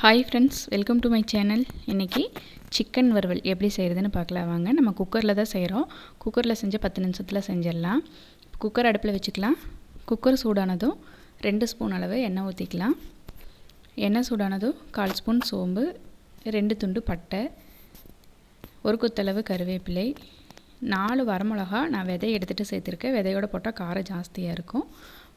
Hi friends, welcome to my channel. இன்றைக்கி chicken வறுவல் எப்படி செய்கிறதுன்னு பார்க்கலாம் வாங்க. நம்ம குக்கரில் தான் செய்கிறோம். குக்கரில் செஞ்சு 10 நிமிஷத்தில் செஞ்சிடலாம். குக்கர் அடுப்பில் வச்சுக்கலாம். குக்கர் சூடானதும் 2 ஸ்பூன் அளவு எண்ணெய் ஊற்றிக்கலாம். எண்ணெய் சூடானதும் 1/4 ஸ்பூன் சோம்பு, 2 துண்டு பட்டை, 1 கொத்தளவு கருவேப்பிலை, 4 வரமிளகா நான் விதையை எடுத்துகிட்டு சேர்த்துருக்கேன். விதையோடு போட்டால் காரம் ஜாஸ்தியாக இருக்கும்.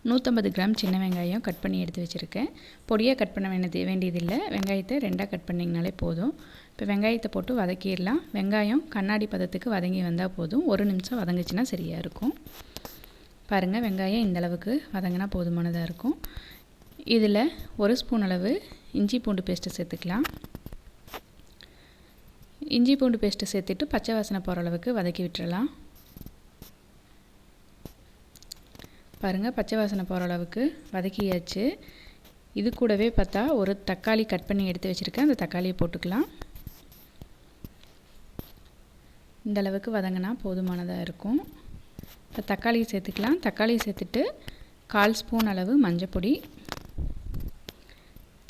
150 கிராம் சின்ன வெங்காயம் கட் பண்ணி எடுத்து வச்சுருக்கேன். பொடியாக கட் பண்ண வேண்டியதில்லை. வெங்காயத்தை 2ஆக கட் பண்ணிங்கனாலே போதும். இப்போ வெங்காயத்தை போட்டு வதக்கிடலாம். வெங்காயம் கண்ணாடி பதத்துக்கு வதங்கி வந்தால் போதும். 1 நிமிஷம் வதங்குச்சுன்னா சரியாக இருக்கும். பாருங்கள், வெங்காயம் இந்தளவுக்கு வதங்கினா போதுமானதாக இருக்கும். இதில் 1 ஸ்பூன் அளவு இஞ்சி பூண்டு பேஸ்ட்டு சேர்த்துக்கலாம். இஞ்சி பூண்டு பேஸ்ட்டு சேர்த்துட்டு பச்சை வாசனை போகிற அளவுக்கு வதக்கி விட்டுறலாம். பாருங்கள், பச்சை வாசனை போகிற அளவுக்கு வதக்கியாச்சு. இது கூடவே பார்த்தா ஒரு தக்காளி கட் பண்ணி எடுத்து வச்சுருக்கேன். அந்த தக்காளியை போட்டுக்கலாம். இந்த அளவுக்கு வதங்கினா போதுமானதாக இருக்கும். இப்போ தக்காளியை சேர்த்துக்கலாம். தக்காளியை சேர்த்துட்டு 1/4 ஸ்பூன் அளவு மஞ்சப்பொடி,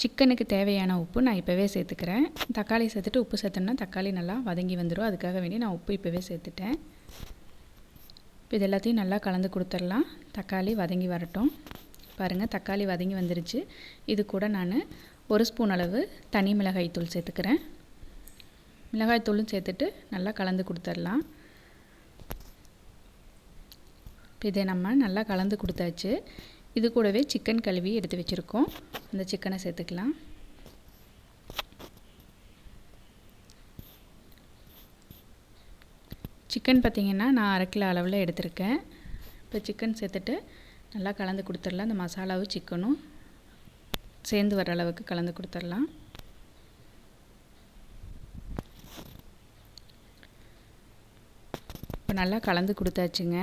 சிக்கனுக்கு தேவையான உப்பு நான் இப்போவே சேர்த்துக்கிறேன். தக்காளி சேர்த்துட்டு உப்பு சேர்த்தோம்னா தக்காளி நல்லா வதங்கி வந்துடும். அதுக்காக வேண்டி நான் உப்பு இப்போவே சேர்த்துட்டேன். இப்போ இது எல்லாத்தையும் நல்லா கலந்து கொடுத்துடலாம். தக்காளி வதங்கி வரட்டும். பாருங்கள், தக்காளி வதங்கி வந்துருச்சு. இது கூட நான் 1 ஸ்பூன் அளவு தனி மிளகாய் தூள் சேர்த்துக்கிறேன். மிளகாய் தூளும் சேர்த்துட்டு நல்லா கலந்து கொடுத்துடலாம். இப்போ இதை நம்ம நல்லா கலந்து கொடுத்தாச்சு. இது கூடவே சிக்கன் கழுவி எடுத்து வச்சுருக்கோம். அந்த சிக்கனை சேர்த்துக்கலாம். சிக்கன் பார்த்திங்கன்னா நான் 1/2 கிலோ அளவில் எடுத்திருக்கேன். இப்போ சிக்கன் சேர்த்துட்டு நல்லா கலந்து கொடுத்துடலாம். இந்த மசாலாவும் சிக்கனும் சேர்ந்து வர அளவுக்கு கலந்து கொடுத்துடலாம். இப்போ நல்லா கலந்து கொடுத்தாச்சுங்க.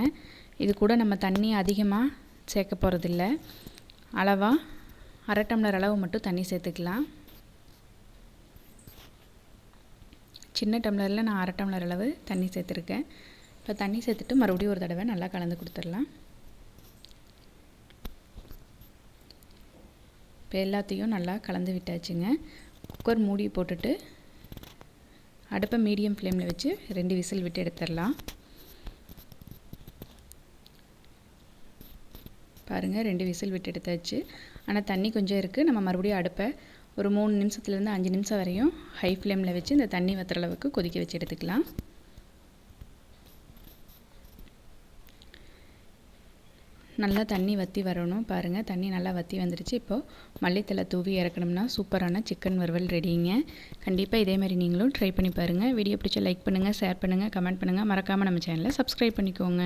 இது கூட நம்ம தண்ணி அதிகமாக சேர்க்க போகிறதில்ல. அளவாக 1/2 டம்ளர் அளவு மட்டும் தண்ணி சேர்த்துக்கலாம். சின்ன டம்ளரில் நான் 1/2 டம்ளர் அளவு தண்ணி சேர்த்துருக்கேன். இப்போ தண்ணி சேர்த்துட்டு மறுபடியும் ஒரு தடவை நல்லா கலந்து கொடுத்துடலாம். இப்போ எல்லாத்தையும் நல்லா கலந்து விட்டாச்சுங்க. குக்கர் மூடி போட்டுட்டு அடுப்பை மீடியம் ஃப்ளேமில் வச்சு 2 விசில் விட்டு எடுத்துடலாம். பாருங்கள், 2 விசில் விட்டு எடுத்தாச்சு. ஆனால் தண்ணி கொஞ்சம் இருக்குது. நம்ம மறுபடியும் அடுப்பை ஒரு 3 நிமிஷத்துலேருந்து 5 நிமிஷம் வரையும் ஹை ஃப்ளேமில் வச்சு இந்த தண்ணி வற்றுற அளவுக்கு கொதிக்க வச்சு எடுத்துக்கலாம். நல்லா தண்ணி வற்றி வரணும். பாருங்கள், தண்ணி நல்லா வற்றி வந்துடுச்சு. இப்போது மல்லித்தலை தூவி இறக்கணும்னா சூப்பரான சிக்கன் வறுவல் ரெடிங்க. கண்டிப்பாக இதேமாதிரி நீங்களும் ட்ரை பண்ணி பாருங்கள். வீடியோ பிடிச்சா லைக் பண்ணுங்கள், ஷேர் பண்ணுங்கள், கமெண்ட் பண்ணுங்கள். மறக்காமல் நம்ம சேனலை சப்ஸ்கிரைப் பண்ணிக்கோங்க.